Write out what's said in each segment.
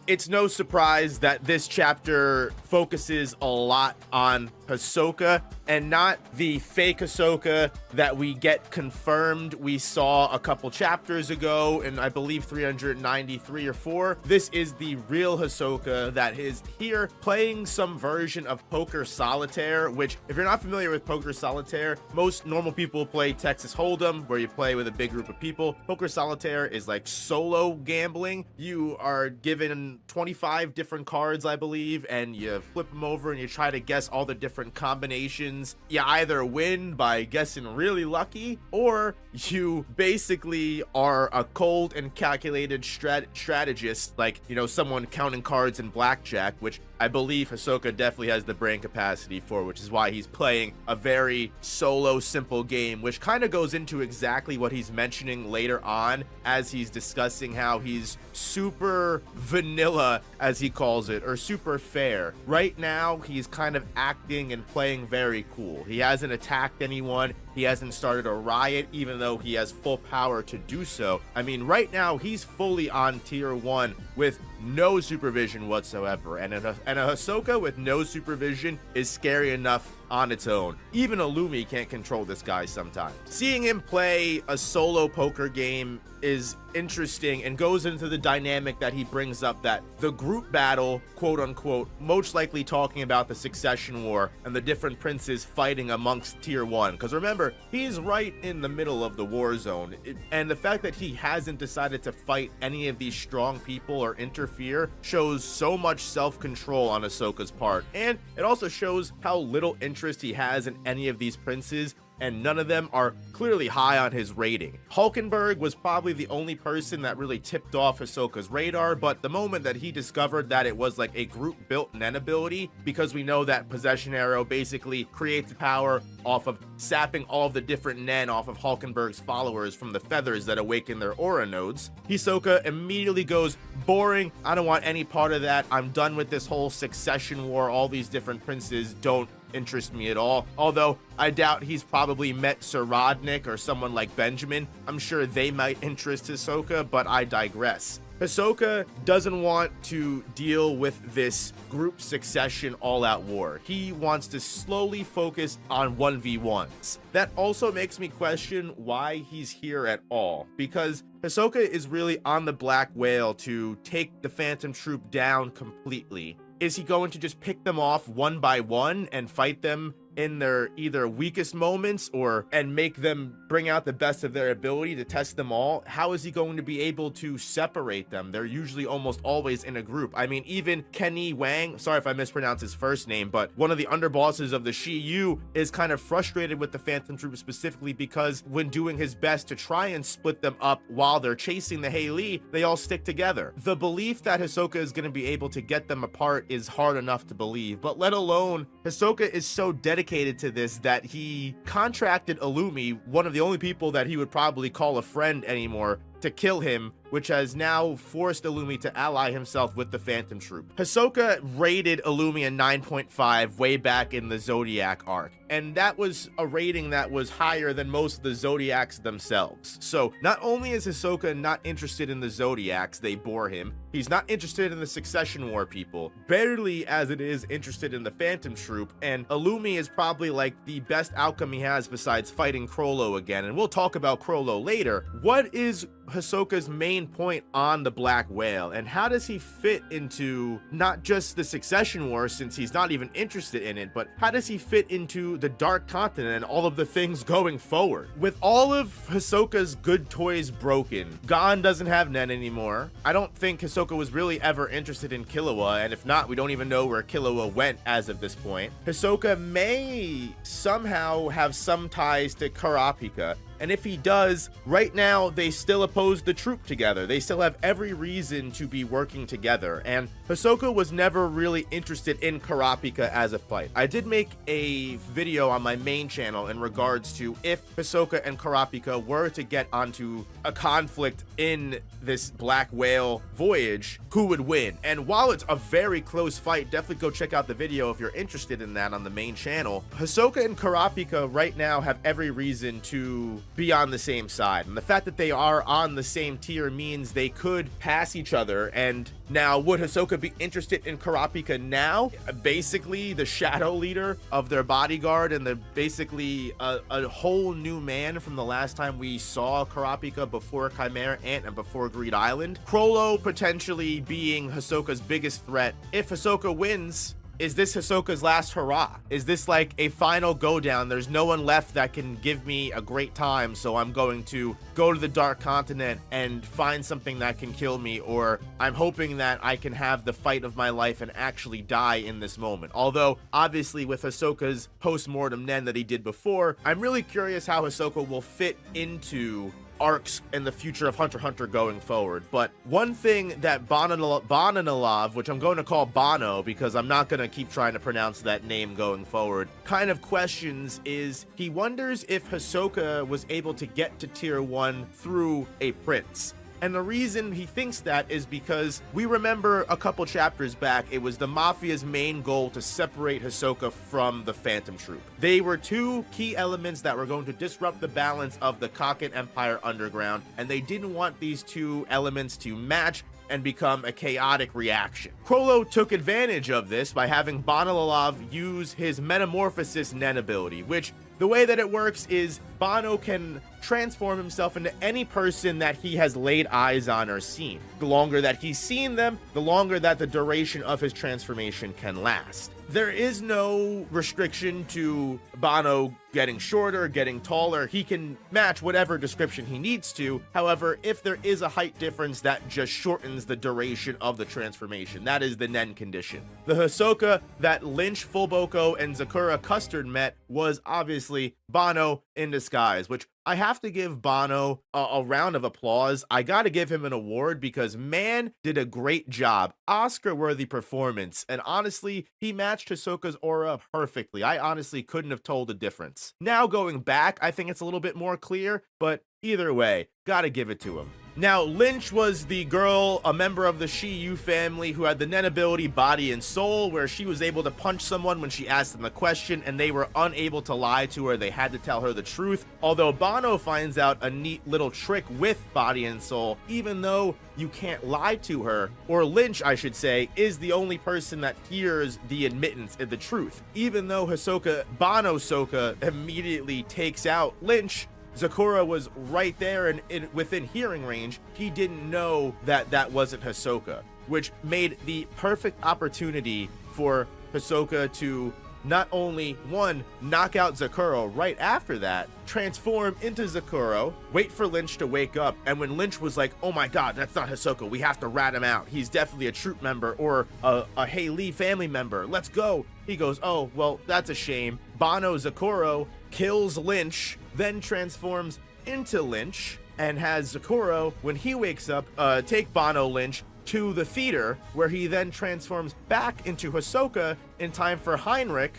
it's no surprise that this chapter focuses a lot on Hisoka and not the fake Hisoka that we get confirmed we saw a couple chapters ago in, I believe, 393 or 4. This is the real Hisoka that is here playing some version of poker solitaire, which, if you're not familiar with poker solitaire, most normal people play Texas Hold'em, where you play with a big group of people. Poker solitaire is like solo gambling. You are given 25 different cards, I believe, and you flip them over and you try to guess all the different combinations. You either win by guessing really lucky, or you basically are a cold and calculated strategist, like, you know, someone counting cards in blackjack, which I believe Hisoka definitely has the brain capacity for, which is why he's playing a very solo, simple game, which kind of goes into exactly what he's mentioning later on as he's discussing how he's super vanilla, as he calls it, or super fair. Right now, he's kind of acting and playing very cool. He hasn't attacked anyone. He hasn't started a riot, even though he has full power to do so. I mean, right now, he's fully on tier 1 with no supervision whatsoever. And a Hisoka with no supervision is scary enough on its own. Even Illumi can't control this guy sometimes. Seeing him play a solo poker game is interesting and goes into the dynamic that he brings up, that the group battle, quote unquote, most likely talking about the succession war and the different princes fighting amongst tier 1. Because remember, he's right in the middle of the war zone. And the fact that he hasn't decided to fight any of these strong people or interfere shows so much self-control on Hisoka's part. And it also shows how little interest he has in any of these princes, and none of them are clearly high on his rating. Hulkenberg was probably the only person that really tipped off Hisoka's radar, but the moment that he discovered that it was like a group-built Nen ability, because we know that Possession Arrow basically creates power off of sapping all of the different Nen off of Hulkenberg's followers from the feathers that awaken their aura nodes, Hisoka immediately goes, boring, I don't want any part of that, I'm done with this whole succession war, all these different princes don't interest me at all. Although I doubt he's probably met Sir Rodnik or someone like Benjamin. I'm sure they might interest Hisoka, but I digress. Hisoka doesn't want to deal with this group succession all-out war. He wants to slowly focus on 1v1s. That also makes me question why he's here at all, because Hisoka is really on the Black Whale to take the Phantom Troupe down completely. Is he going to just pick them off one by one and fight them in their either weakest moments and make them bring out the best of their ability to test them all? How is he going to be able to separate them? They're usually almost always in a group. I mean, even Kenny Wang, sorry if I mispronounce his first name, but one of the underbosses of the Shiyu is kind of frustrated with the Phantom Troupe specifically because when doing his best to try and split them up while they're chasing the Haley, they all stick together. The belief that Hisoka is going to be able to get them apart is hard enough to believe, but let alone Hisoka is so dedicated to this that he contracted Illumi, one of the only people that he would probably call a friend anymore, to kill him, which has now forced Illumi to ally himself with the Phantom Troupe. Hisoka rated Illumi a 9.5 way back in the Zodiac arc, and that was a rating that was higher than most of the Zodiacs themselves. So not only is Hisoka not interested in the Zodiacs, they bore him, he's not interested in the Succession War people, barely as it is interested in the Phantom Troupe, and Illumi is probably like the best outcome he has besides fighting Chrollo again, and we'll talk about Chrollo later. What is Hisoka's main point on the Black Whale, and how does he fit into not just the Succession War, since he's not even interested in it, but how does he fit into the Dark Continent and all of the things going forward? With all of Hisoka's good toys broken, Gon doesn't have Nen anymore. I don't think Hisoka was really ever interested in Killua, and if not, we don't even know where Killua went as of this point. Hisoka may somehow have some ties to Kurapika, and if he does, right now they still oppose the Troupe together. They still have every reason to be working together, and Hisoka was never really interested in Kurapika as a fight. I did make a video on my main channel in regards to if Hisoka and Kurapika were to get onto a conflict in this Black Whale voyage, who would win? And while it's a very close fight, definitely go check out the video if you're interested in that on the main channel. Hisoka and Kurapika right now have every reason to be on the same side. And the fact that they are on the same tier means they could pass each other. And now, would Hisoka be interested in Kurapika now? Basically, the shadow leader of their bodyguard, and the basically a whole new man from the last time we saw Kurapika before Chimera Ant and before Greed Island. Chrollo potentially being Hisoka's biggest threat. If Hisoka wins, is this Hisoka's last hurrah? Is this like a final go down? There's no one left that can give me a great time, so I'm going to go to the Dark Continent and find something that can kill me, or I'm hoping that I can have the fight of my life and actually die in this moment. Although, obviously, with Hisoka's post-mortem nen that he did before, I'm really curious how Hisoka will fit into arcs in the future of Hunter x Hunter going forward. But one thing that Bonanalov, which I'm going to call Bono because I'm not going to keep trying to pronounce that name going forward, kind of questions is he wonders if Hisoka was able to get to tier 1 through a prince. And the reason he thinks that is because we remember a couple chapters back, it was the Mafia's main goal to separate Hisoka from the Phantom Troupe. They were two key elements that were going to disrupt the balance of the Kaken Empire underground, and they didn't want these two elements to match and become a chaotic reaction. Chrollo took advantage of this by having Bonalov use his Metamorphosis Nen ability, which the way that it works is Bono can transform himself into any person that he has laid eyes on or seen. The longer that he's seen them, the longer that the duration of his transformation can last. There is no restriction to Bono getting shorter, getting taller. He can match whatever description he needs to. However, if there is a height difference, that just shortens the duration of the transformation. That is the Nen condition. The Hisoka that Lynch, Fullboko, and Zakura Custard met was obviously Bono in disguise, which I have to give Bono a round of applause. I got to give him an award because man did a great job. Oscar-worthy performance. And honestly, he matched Hisoka's aura perfectly. I honestly couldn't have told the difference. Now going back, I think it's a little bit more clear, but either way, gotta give it to him. Now, Lynch was the girl, a member of the Shiyu family who had the Nen ability Body and Soul, where she was able to punch someone when she asked them a question and they were unable to lie to her. They had to tell her the truth. Although Bono finds out a neat little trick with Body and Soul, even though you can't lie to her, or Lynch, I should say, is the only person that hears the admittance of the truth. Even though Bono-soka immediately takes out Lynch, Zakura was right there and within hearing range. He didn't know that that wasn't Hisoka, which made the perfect opportunity for Hisoka to not only, one, knock out Zakura right after that, transform into Zakura, wait for Lynch to wake up, and when Lynch was like, oh my god, that's not Hisoka, we have to rat him out, he's definitely a Troupe member or a Hey Lee family member, let's go. He goes, oh, well, that's a shame. Bono Zakura kills Lynch, then transforms into Lynch, and has Zakura, when he wakes up, take Bono Lynch to the theater, where he then transforms back into Hisoka in time for Heinrich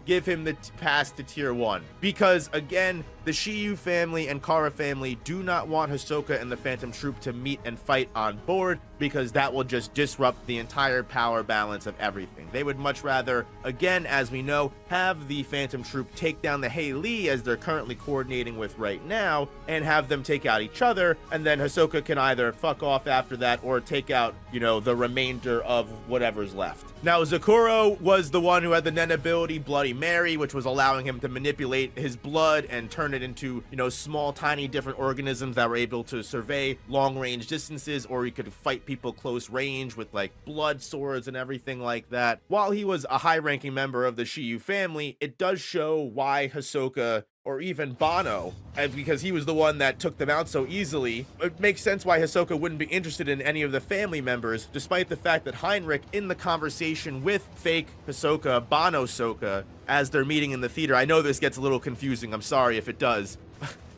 give him the pass to tier 1. Because again, the Shiyu family and Kara family do not want Hisoka and the Phantom Troupe to meet and fight on board, because that will just disrupt the entire power balance of everything. They would much rather, again, as we know, have the Phantom Troupe take down the Hey Lee, as they're currently coordinating with right now, and have them take out each other, and then Hisoka can either fuck off after that or take out, you know, the remainder of whatever's left. Now, Zakura was the one who had the Nen ability Bloody Mary, which was allowing him to manipulate his blood and turn it into, you know, small, tiny, different organisms that were able to survey long-range distances, or he could fight people close range with, like, blood swords and everything like that. While he was a high-ranking member of the Shiyu family, it does show why Hisoka, or even Bono, and because he was the one that took them out so easily, it makes sense why Hisoka wouldn't be interested in any of the family members, despite the fact that Heinrich, in the conversation with fake Hisoka, Bono-soka, as they're meeting in the theater, I know this gets a little confusing, I'm sorry if it does.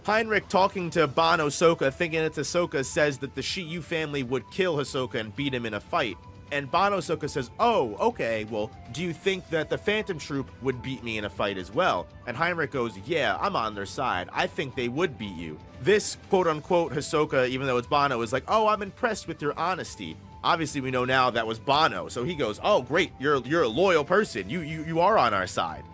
Heinrich talking to Bono-soka, thinking it's Hisoka, says that the Shiyu family would kill Hisoka and beat him in a fight. And Bono-soka says, oh, okay, well, do you think that the Phantom Troupe would beat me in a fight as well? And Heinrich goes, yeah, I'm on their side. I think they would beat you. This quote-unquote Hisoka, even though it's Bono, is like, oh, I'm impressed with your honesty. Obviously, we know now that was Bono. So he goes, oh, great, you're a loyal person. You are on our side.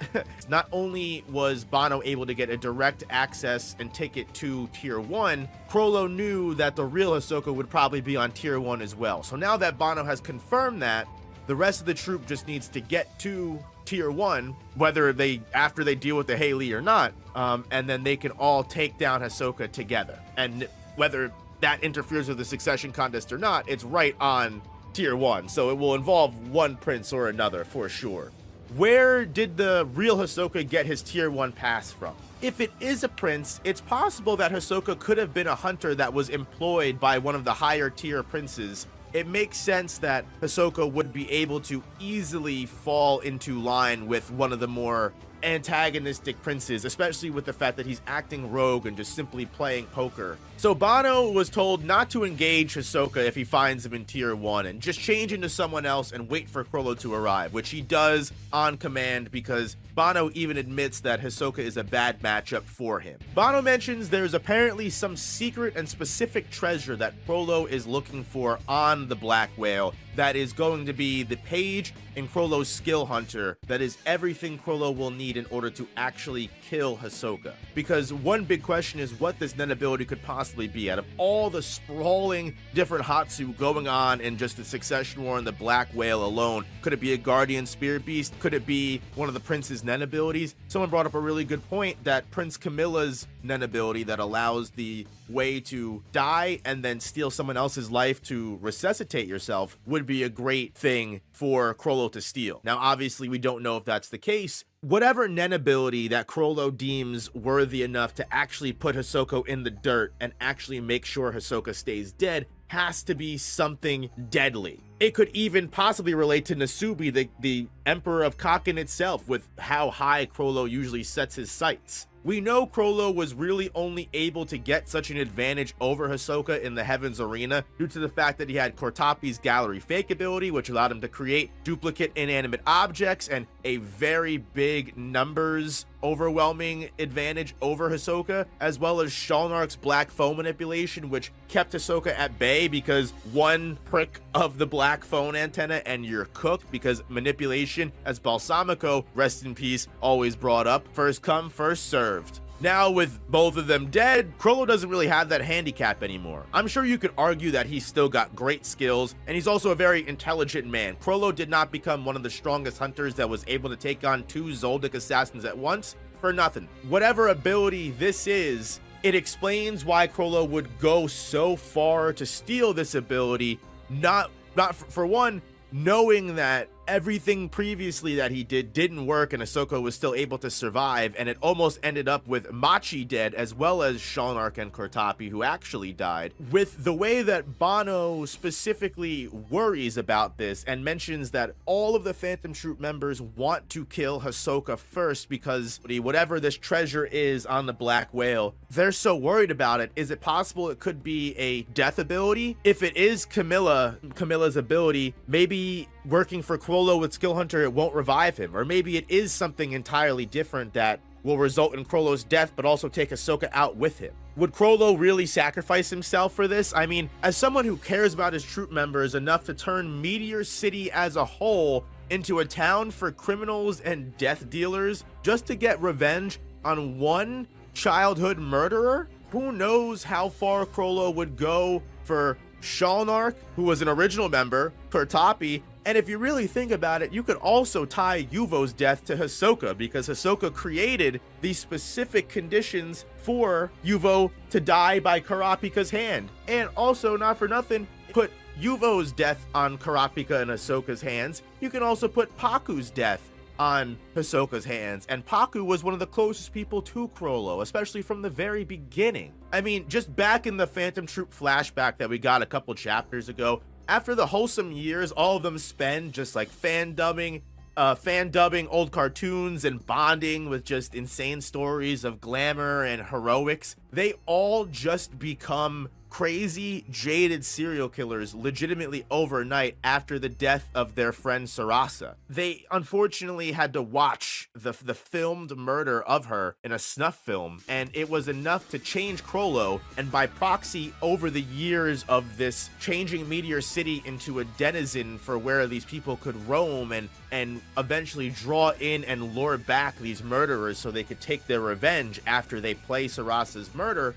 Not only was Bono able to get a direct access and ticket to Tier 1, Chrollo knew that the real Hisoka would probably be on Tier 1 as well. So now that Bono has confirmed that, the rest of the troop just needs to get to Tier 1, whether after they deal with the Haley or not, and then they can all take down Hisoka together. And whether that interferes with the succession contest or not, it's right on Tier 1, so it will involve one prince or another for sure. Where did the real Hisoka get his Tier 1 pass from? If it is a prince, it's possible that Hisoka could have been a hunter that was employed by one of the higher tier princes. It makes sense that Hisoka would be able to easily fall into line with one of the more antagonistic princes, especially with the fact that he's acting rogue and just simply playing poker. So Bono was told not to engage Hisoka if he finds him in Tier 1 and just change into someone else and wait for Chrollo to arrive, which he does on command because Bono even admits that Hisoka is a bad matchup for him. Bono mentions there's apparently some secret and specific treasure that Chrollo is looking for on the Black Whale that is going to be the page in Chrollo's skill hunter that is everything Chrollo will need in order to actually kill Hisoka. Because one big question is what this Nen ability could possibly be. Out of all the sprawling different Hatsu going on in just the Succession War and the Black Whale alone, could it be a Guardian Spirit Beast? Could it be one of the Prince's Nen abilities? Someone brought up a really good point that Prince Camilla's Nen ability that allows the way to die and then steal someone else's life to resuscitate yourself would be a great thing for Chrollo to steal. Now, obviously, we don't know if that's the case. Whatever Nen ability that Chrollo deems worthy enough to actually put Hisoka in the dirt and actually make sure Hisoka stays dead has to be something deadly. It could even possibly relate to Nasubi, the Emperor of Kaken itself, with how high Chrollo usually sets his sights. We know Chrollo was really only able to get such an advantage over Hisoka in the Heavens Arena due to the fact that he had Kortapi's Gallery Fake ability, which allowed him to create duplicate inanimate objects and a very big numbers overwhelming advantage over Hisoka, as well as Shalnark's Black Foam manipulation, which kept Hisoka at bay because one prick of the Black Phone antenna and you're cooked, because manipulation, as Balsamico, rest in peace, always brought up, first come, first served. Now, with both of them dead, Chrollo doesn't really have that handicap anymore. I'm sure you could argue that he's still got great skills, and he's also a very intelligent man. Chrollo did not become one of the strongest hunters that was able to take on 2 Zoldyck assassins at once for nothing. Whatever ability this is, it explains why Chrollo would go so far to steal this ability, not for one, knowing that everything previously that he did didn't work and Hisoka was still able to survive, and it almost ended up with Machi dead as well as Shalnark and Kortapi, who actually died. With the way that Bono specifically worries about this and mentions that all of the Phantom Troop members want to kill Hisoka first because whatever this treasure is on the Black Whale, they're so worried about it. Is it possible it could be a death ability? If it is Camilla's ability, maybe working for Chrollo with Skill Hunter, it won't revive him. Or maybe it is something entirely different that will result in Chrollo's death, but also take Hisoka out with him. Would Chrollo really sacrifice himself for this? I mean, as someone who cares about his troop members enough to turn Meteor City as a whole into a town for criminals and death dealers just to get revenge on one childhood murderer? Who knows how far Chrollo would go for Shalnark, who was an original member, Kortapi, and if you really think about it, you could also tie Yuvo's death to Hisoka, because Hisoka created these specific conditions for Yuvo to die by Kurapika's hand. And also, not for nothing, put Yuvo's death on Kurapika and Hisoka's hands. You can also put Paku's death on Hisoka's hands, and Paku was one of the closest people to Chrollo, especially from the very beginning. I mean, just back in the Phantom Troop flashback that we got a couple chapters ago, after the wholesome years all of them spend just like fan dubbing old cartoons and bonding with just insane stories of glamour and heroics, they all just become crazy, jaded serial killers legitimately overnight after the death of their friend Sarasa. They unfortunately had to watch the filmed murder of her in a snuff film, and it was enough to change Chrollo, and by proxy, over the years of this, changing Meteor City into a denizen for where these people could roam and eventually draw in and lure back these murderers so they could take their revenge after they play Sarasa's murder.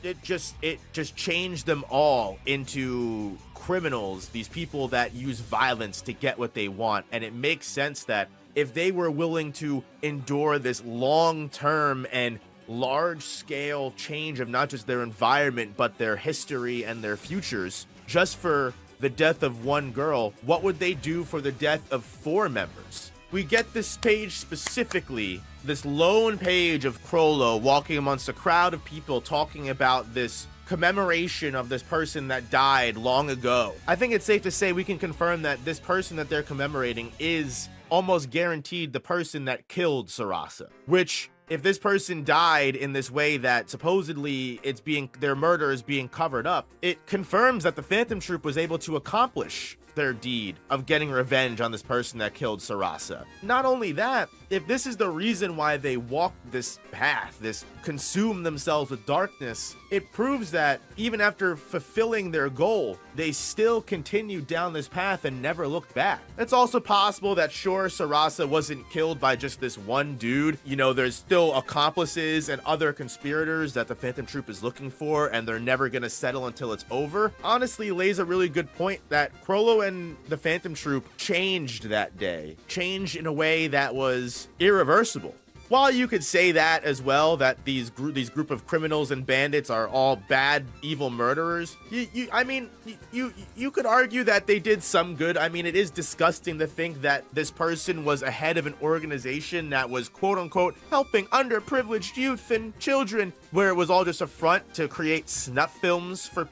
It just changed them all into criminals, these people that use violence to get what they want. And it makes sense that if they were willing to endure this long-term and large-scale change of not just their environment, but their history and their futures, just for the death of one girl, what would they do for the death of 4 members? We get this page specifically, this lone page of Chrollo walking amongst a crowd of people talking about this commemoration of this person that died long ago. I think it's safe to say we can confirm that this person that they're commemorating is almost guaranteed the person that killed Sarasa, which, if this person died in this way that supposedly their murder is being covered up, it confirms that the Phantom Troupe was able to accomplish their deed of getting revenge on this person that killed Sarasa. Not only that, if this is the reason why they walk this path, this consume themselves with darkness, it proves that even after fulfilling their goal, they still continued down this path and never looked back. It's also possible that sure, Sarasa wasn't killed by just this one dude. You know, there's still accomplices and other conspirators that the Phantom Troupe is looking for, and they're never gonna settle until it's over. Honestly, lays a really good point that Chrollo and the Phantom Troupe changed that day. Changed in a way that was irreversible. While you could say that as well, that these group of criminals and bandits are all bad, evil murderers, you could argue that they did some good. I mean, it is disgusting to think that this person was a head of an organization that was quote unquote helping underprivileged youth and children, where it was all just a front to create snuff films for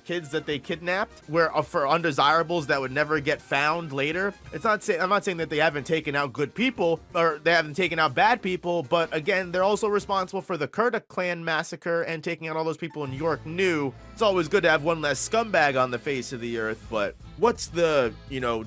kids that they kidnapped, where for undesirables that would never get found later. I'm not saying that they haven't taken out good people or they haven't taken out bad people, but again, they're also responsible for the Kurta clan massacre and taking out all those people in York New. It's always good to have one less scumbag on the face of the earth, but what's the,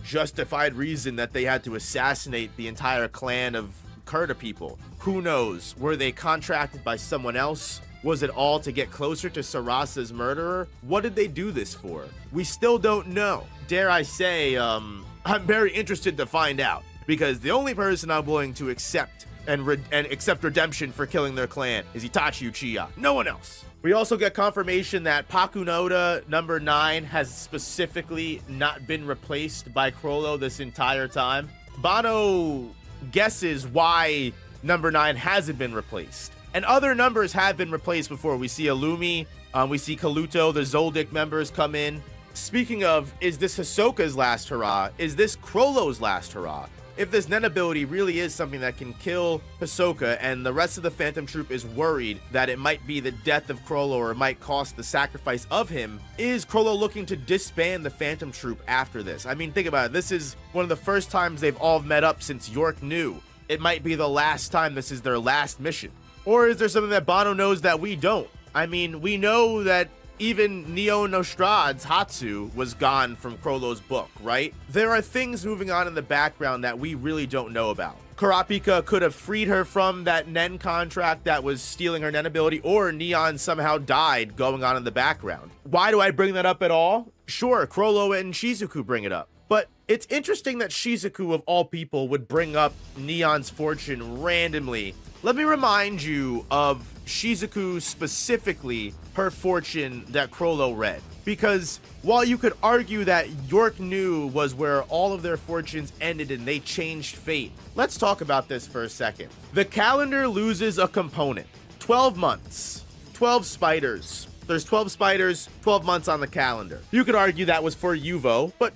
justified reason that they had to assassinate the entire clan of Kurta people? Who knows? Were they contracted by someone else? Was it all to get closer to Sarasa's murderer? What did they do this for? We still don't know. Dare I say, I'm very interested to find out, because the only person I'm willing to accept and accept redemption for killing their clan is Itachi Uchiha. No one else. We also get confirmation that Pakunoda number 9 has specifically not been replaced by Chrollo this entire time. Bono guesses why number 9 hasn't been replaced. And other numbers have been replaced before. We see Illumi, we see Kaluto, the Zoldyck members come in. Speaking of, is this Hisoka's last hurrah? Is this Chrollo's last hurrah? If this Nen ability really is something that can kill Hisoka and the rest of the Phantom Troupe is worried that it might be the death of Chrollo or it might cost the sacrifice of him, is Chrollo looking to disband the Phantom Troupe after this? I mean, think about it. This is one of the first times they've all met up since York New. It might be the last time this is their last mission. Or is there something that Bono knows that we don't? I mean, we know that even Neo Nostrad's Hatsu was gone from Chrollo's book, right? There are things moving on in the background that we really don't know about. Kurapika could have freed her from that Nen contract that was stealing her Nen ability, or Neon somehow died going on in the background. Why do I bring that up at all? Sure, Chrollo and Shizuku bring it up. But it's interesting that Shizuku, of all people, would bring up Neon's fortune randomly. Let me remind you of Shizuku, specifically her fortune that Chrollo read. Because while you could argue that York New was where all of their fortunes ended and they changed fate, let's talk about this for a second. The calendar loses a component. 12 months, 12 spiders. There's 12 spiders, 12 months on the calendar. You could argue that was for Yuvo, but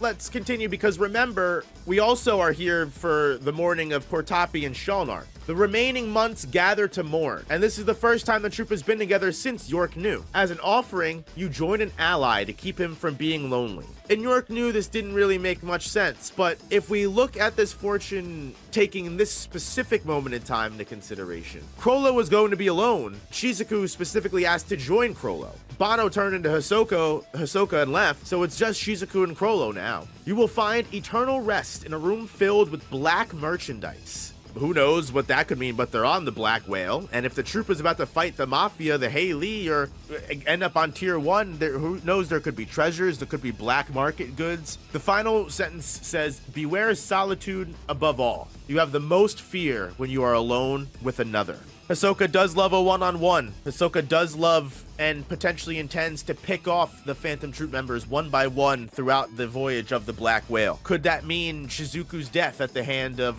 let's continue, because remember, we also are here for the morning of Kortapi and Shalnar. The remaining months gather to mourn, and this is the first time the troupe has been together since York knew. As an offering, you join an ally to keep him from being lonely. And York knew this didn't really make much sense, but if we look at this fortune taking this specific moment in time into consideration, Chrollo was going to be alone. Shizuku specifically asked to join Chrollo. Bono turned into Hisoka and left, so it's just Shizuku and Chrollo now. You will find eternal rest in a room filled with black merchandise. Who knows what that could mean, but they're on the Black Whale, and if the troupe is about to fight the Mafia, the Lee, or end up on Tier 1, who knows, there could be treasures, there could be black market goods. The final sentence says, beware solitude above all. You have the most fear when you are alone with another. Hisoka does love a one-on-one. Hisoka does love and potentially intends to pick off the Phantom Troupe members one by one throughout the voyage of the Black Whale. Could that mean Shizuku's death at the hand of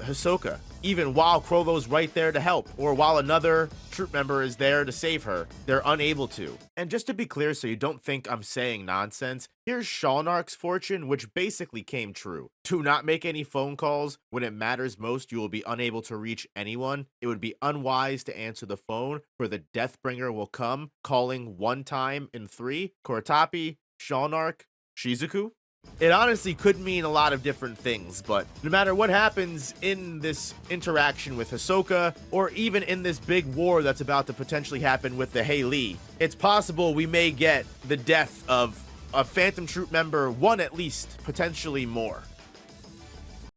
Hisoka? Even while Chrollo's right there to help, or while another troupe member is there to save her, they're unable to. And just to be clear, so you don't think I'm saying nonsense, here's Shawnark's fortune, which basically came true. Do not make any phone calls. When it matters most, you will be unable to reach anyone. It would be unwise to answer the phone, for the Deathbringer will come, calling one time in 3, Koratapi, Shawnark, Shizuku. It honestly could mean a lot of different things, but no matter what happens in this interaction with Hisoka, or even in this big war that's about to potentially happen with the Lee, it's possible we may get the death of a Phantom Troupe member, one at least, potentially more.